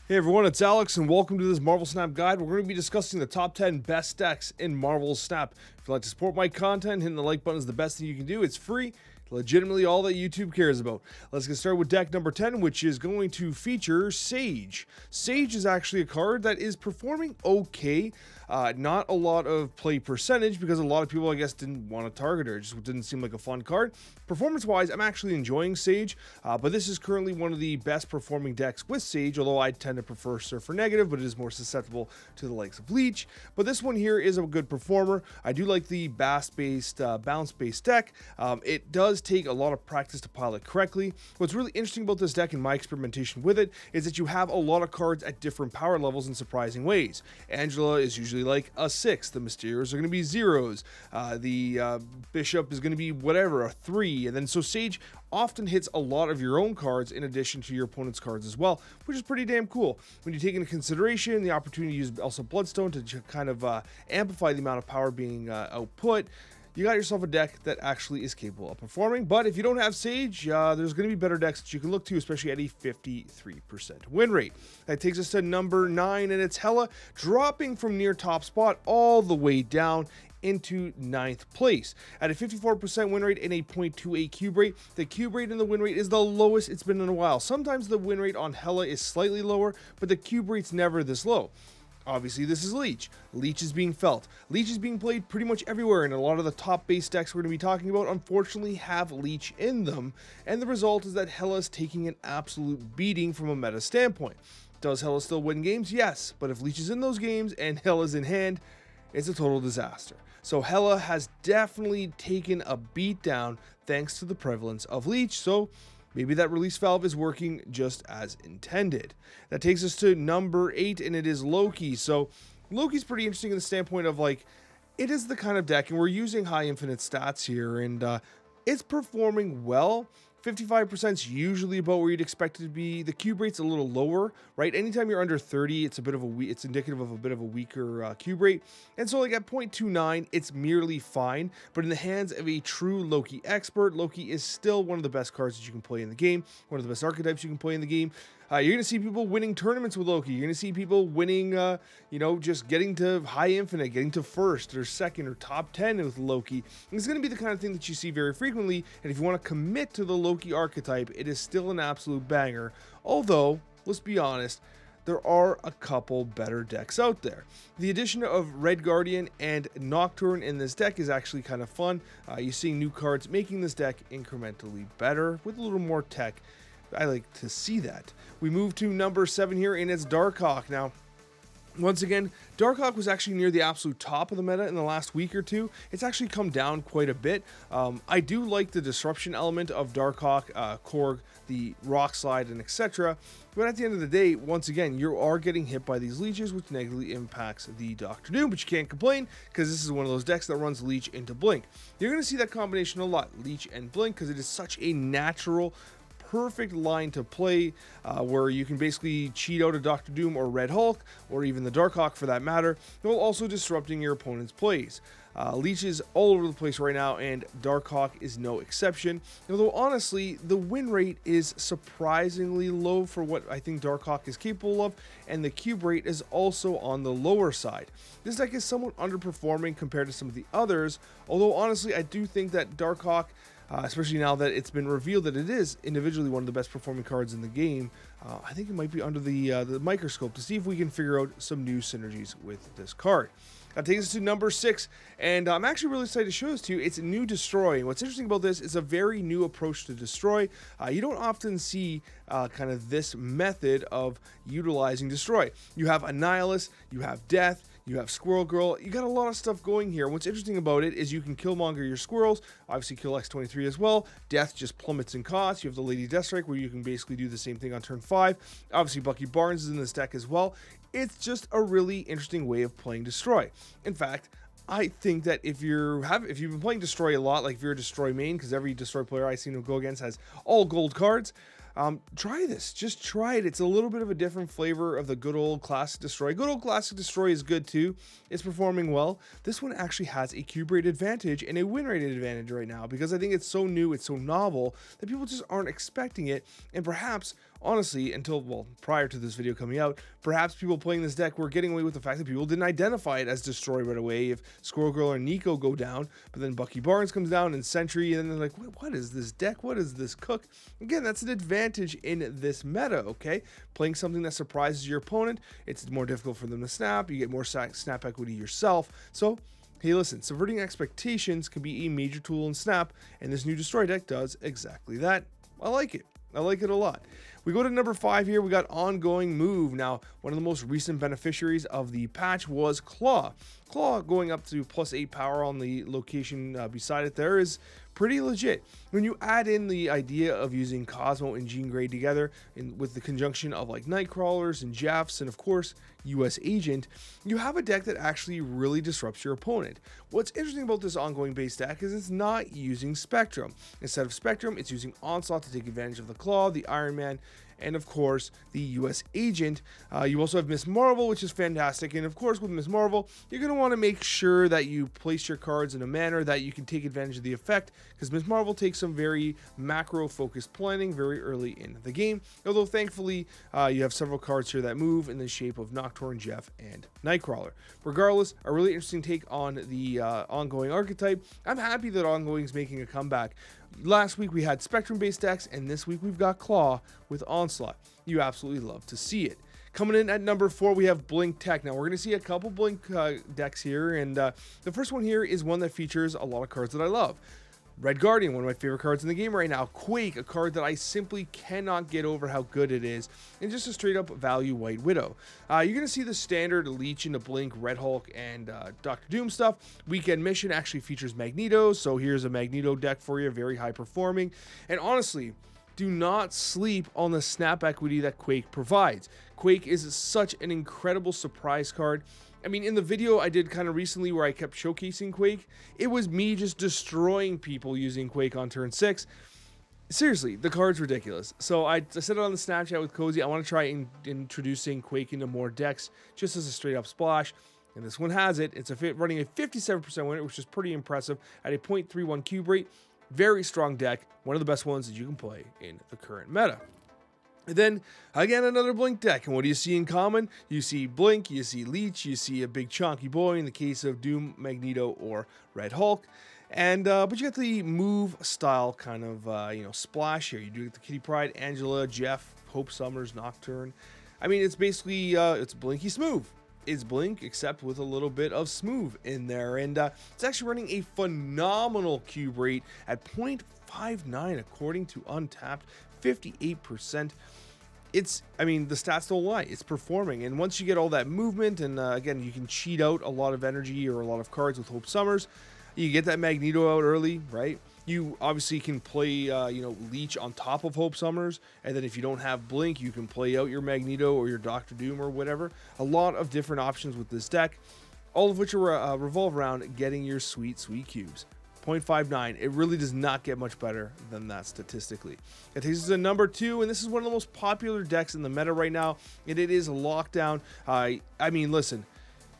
Hey everyone, it's Alex, and welcome to this Marvel Snap guide. We're going to be discussing the top 10 best decks in Marvel Snap. If you'd like to support my content, hitting the like button is the best thing you can do. It's free, legitimately all that YouTube cares about. Let's get started with deck number 10, which is going to feature Sage. Sage is actually a card that is performing okay. Not a lot of play percentage because a lot of people, I guess, didn't want to target her. It just didn't seem like a fun card. Performance-wise, I'm actually enjoying Sage, but this is currently one of the best performing decks with Sage, although I tend to prefer Surfer Negative, but it is more susceptible to the likes of Leech. But this one here is a good performer. I do like the bounce-based deck. It does take a lot of practice to pile it correctly. What's really interesting about this deck and my experimentation with it is that you have a lot of cards at different power levels in surprising ways. Angela is usually like a 6, the Mysterios are going to be 0s, the Bishop is going to be whatever, a 3, and then so Sage often hits a lot of your own cards in addition to your opponent's cards as well, which is pretty damn cool. When you take into consideration the opportunity to use also Bloodstone to kind of amplify the amount of power being output, you got yourself a deck that actually is capable of performing. But if you don't have Sage, there's going to be better decks that you can look to, especially at a 53% win rate. That takes us to number 9, and it's Hela, dropping from near top spot all the way down into 9th place. At a 54% win rate and a 0.28 cube rate, the cube rate and the win rate is the lowest it's been in a while. Sometimes the win rate on Hela is slightly lower, but the cube rate's never this low. Obviously, this is Leech. Leech is being felt. Leech is being played pretty much everywhere, and a lot of the top base decks we're going to be talking about unfortunately have Leech in them, and the result is that Hela is taking an absolute beating from a meta standpoint. Does Hela still win games? Yes, but if Leech is in those games and Hela's in hand, it's a total disaster. So Hela has definitely taken a beat down thanks to the prevalence of Leech, so maybe that release valve is working just as intended. That takes us to number 8, and it is Loki. So Loki's pretty interesting in the standpoint of, like, it is the kind of deck, and we're using high infinite stats here, and it's performing well. 55% is usually about where you'd expect it to be. The cube rate's a little lower, right? Anytime you're under 30, it's indicative of a bit of a weaker cube rate. And so, like, at 0.29, it's merely fine. But in the hands of a true Loki expert, Loki is still one of the best cards that you can play in the game, one of the best archetypes you can play in the game. You're going to see people winning tournaments with Loki. You're going to see people winning, just getting to high infinite, getting to first or second or top 10 with Loki. And it's going to be the kind of thing that you see very frequently. And if you want to commit to the Loki archetype, it is still an absolute banger. Although, let's be honest, there are a couple better decks out there. The addition of Red Guardian and Nocturne in this deck is actually kind of fun. You're seeing new cards making this deck incrementally better with a little more tech. I like to see that. We move to number 7 here, and it's Darkhawk. Now, once again, Darkhawk was actually near the absolute top of the meta in the last week or two. It's actually come down quite a bit. I do like the disruption element of Darkhawk, Korg, the Rock Slide, and etc. But at the end of the day, once again, you are getting hit by these leeches, which negatively impacts the Doctor Doom, but you can't complain because this is one of those decks that runs Leech into Blink. You're going to see that combination a lot, Leech and Blink, because it is such a natural, perfect line to play where you can basically cheat out a Doctor Doom or Red Hulk, or even the Darkhawk for that matter, while also disrupting your opponent's plays. Leech is all over the place right now, and Darkhawk is no exception. Although honestly, the win rate is surprisingly low for what I think Darkhawk is capable of, and the cube rate is also on the lower side. This deck is somewhat underperforming compared to some of the others, although honestly, I do think that Darkhawk, especially now that it's been revealed that it is individually one of the best performing cards in the game, I think it might be under the microscope to see if we can figure out some new synergies with this card. That takes us to number 6, and I'm actually really excited to show this to you. It's new Destroy. And what's interesting about this is a very new approach to Destroy. You don't often see kind of this method of utilizing Destroy. You have Annihilus, you have Death, you have Squirrel Girl. You got a lot of stuff going here. What's interesting about it is you can Killmonger your squirrels, obviously kill X-23 as well. Death just plummets in cost. You have the Lady Deathstrike where you can basically do the same thing on turn 5. Obviously Bucky Barnes is in this deck as well. It's just a really interesting way of playing Destroy. In fact, I think that if you've been playing Destroy a lot, like if you're a Destroy main, because every Destroy player I seem to go against has all gold cards, try this. Just try it. It's a little bit of a different flavor of the good old classic Destroy. Good old classic Destroy is good too. It's performing well. This one actually has a cube rate advantage and a win rate advantage right now because I think it's so new, it's so novel that people just aren't expecting it. And perhaps honestly, until, well, prior to this video coming out, perhaps people playing this deck were getting away with the fact that people didn't identify it as Destroy right away if Squirrel Girl or Nico go down, but then Bucky Barnes comes down and Sentry, and then they're like, what is this deck? What is this cook? Again, that's an advantage in this meta, okay? Playing something that surprises your opponent, it's more difficult for them to snap, you get more snap equity yourself, so hey, listen, subverting expectations can be a major tool in Snap, and this new Destroy deck does exactly that. I like it. I like it a lot. We go to number 5 here. We got Ongoing Move. Now, one of the most recent beneficiaries of the patch was Claw. Claw going up to +8 power on the location beside it there is pretty legit. When you add in the idea of using Cosmo and Jean Grey together with the conjunction of like Nightcrawlers and Jeffs and of course US Agent, you have a deck that actually really disrupts your opponent. What's interesting about this ongoing base deck is it's not using Spectrum. Instead of Spectrum, it's using Onslaught to take advantage of the Claw, the Iron Man, and of course the US Agent. You also have Miss Marvel, which is fantastic, and of course with Miss Marvel you're going to want to make sure that you place your cards in a manner that you can take advantage of the effect, because Miss Marvel takes some very macro focused planning very early in the game, although thankfully you have several cards here that move in the shape of Nocturne, Jeff, and Nightcrawler. Regardless, a really interesting take on the ongoing archetype. I'm happy that Ongoing is making a comeback. Last week we had Spectrum based decks, and this week we've got Claw with Onslaught. You absolutely love to see it. Coming in at number 4, we have Blink Tech. Now we're going to see a couple Blink decks here, and the first one here is one that features a lot of cards that I love. Red Guardian, one of my favorite cards in the game right now. Quake, a card that I simply cannot get over how good it is, and just a straight up value White Widow. You're going to see the standard Leech into Blink, Red Hulk, and Dr. Doom stuff. Weekend Mission actually features Magneto, so here's a Magneto deck for you, very high performing. And honestly, do not sleep on the snap equity that Quake provides. Quake is such an incredible surprise card. I mean, in the video I did kind of recently where I kept showcasing Quake, it was me just destroying people using Quake on turn 6. Seriously, the card's ridiculous. So I said it on the Snapchat with Cozy, I want to try introducing Quake into more decks just as a straight up splash. And this one has it. It's running a 57% win rate, which is pretty impressive at a 0.31 cube rate. Very strong deck. One of the best ones that you can play in the current meta. And then, again, another Blink deck. And what do you see in common? You see Blink, you see Leech, you see a big chunky boy in the case of Doom, Magneto, or Red Hulk. And but you get the move style kind of splash here. You do get the Kitty Pryde, Angela, Jeff, Hope Summers, Nocturne. I mean, it's basically it's Blinky Smooth. It's Blink, except with a little bit of Smooth in there. And it's actually running a phenomenal cube rate at 0.59 according to Untapped, 58%. I mean, the stats don't lie. It's performing. And once you get all that movement, and again, you can cheat out a lot of energy or a lot of cards with Hope Summers. You get that Magneto out early, right? You obviously can play, Leech on top of Hope Summers, and then if you don't have Blink, you can play out your Magneto or your Dr. Doom or whatever. A lot of different options with this deck, all of which are revolve around getting your sweet, sweet cubes. 0.59. It really does not get much better than that statistically. It takes us to number 2, and this is one of the most popular decks in the meta right now, and it is Lockdown. I mean, listen.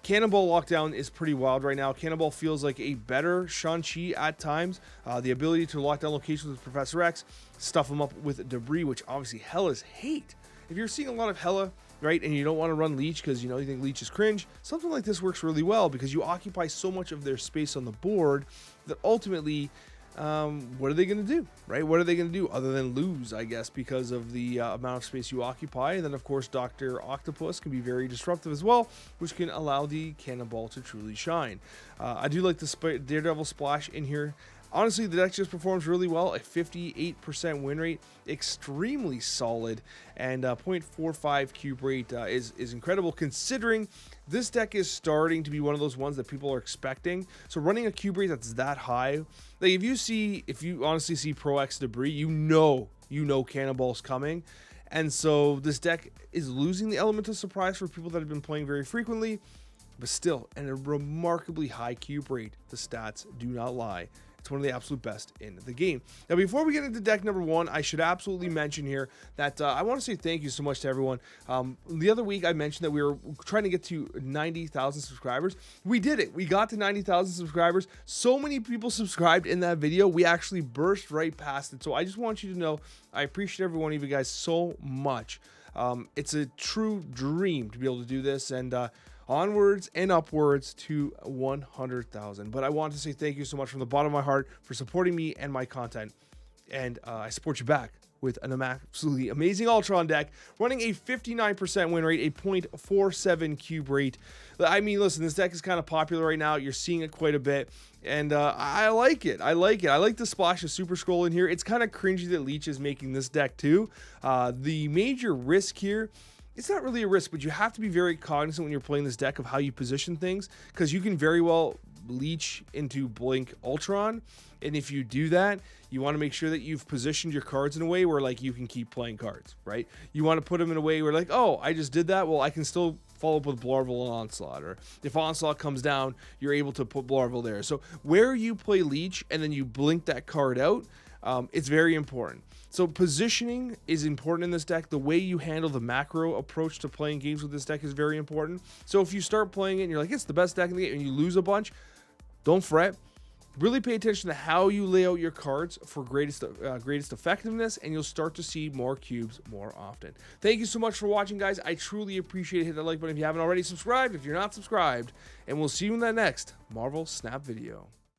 Cannonball Lockdown is pretty wild right now. Cannonball feels like a better Shang-Chi at times. The ability to lock down locations with Professor X, stuff them up with debris, which obviously Hellas hate. If you're seeing a lot of Hella, right, and you don't want to run Leech because you think Leech is cringe, something like this works really well because you occupy so much of their space on the board that ultimately, what are they going to do, right? What are they going to do other than lose, I guess, because of the amount of space you occupy? And then, of course, Dr. Octopus can be very disruptive as well, which can allow the Cannonball to truly shine. I do like the Daredevil Splash in here. Honestly, the deck just performs really well. A 58% win rate, extremely solid, and 0.45 cube rate is incredible considering this deck is starting to be one of those ones that people are expecting. So running a cube rate that's that high, like if you honestly see Pro X debris, you know Cannonball's coming. And so this deck is losing the element of surprise for people that have been playing very frequently, but still, at a remarkably high cube rate, the stats do not lie. It's one of the absolute best in the game. Now, before we get into deck number 1, I should absolutely mention here that I want to say thank you so much to everyone. The other week, I mentioned that we were trying to get to 90,000 subscribers. We did it. We got to 90,000 subscribers. So many people subscribed in that video. We actually burst right past it. So I just want you to know I appreciate every one of you guys so much. It's a true dream to be able to do this, and onwards and upwards to 100,000. But I want to say thank you so much from the bottom of my heart for supporting me and my content. And I support you back with an absolutely amazing Ultron deck running a 59% win rate, a 0.47 cube rate. I mean, listen, this deck is kind of popular right now. You're seeing it quite a bit, and I like it. I like the splash of Super Scroll in here. It's kind of cringy that Leech is making this deck too. The major risk here, it's not really a risk, but you have to be very cognizant when you're playing this deck of how you position things, because you can very well Leech into Blink Ultron, and if you do that, you want to make sure that you've positioned your cards in a way where like you can keep playing cards, right? You want to put them in a way where like, oh, I just did that, well, I can still follow up with Blarvel and Onslaught, or if Onslaught comes down, you're able to put Blarvel there. So where you play Leech and then you blink that card out, it's very important. So positioning is important in this deck. The way you handle the macro approach to playing games with this deck is very important. So if you start playing it and you're like, it's the best deck in the game, and you lose a bunch, don't fret. Really pay attention to how you lay out your cards for greatest effectiveness, and you'll start to see more cubes more often. Thank you so much for watching, guys. I truly appreciate it. Hit that like button if you haven't already. Subscribed if you're not subscribed, and we'll see you in that next Marvel Snap video.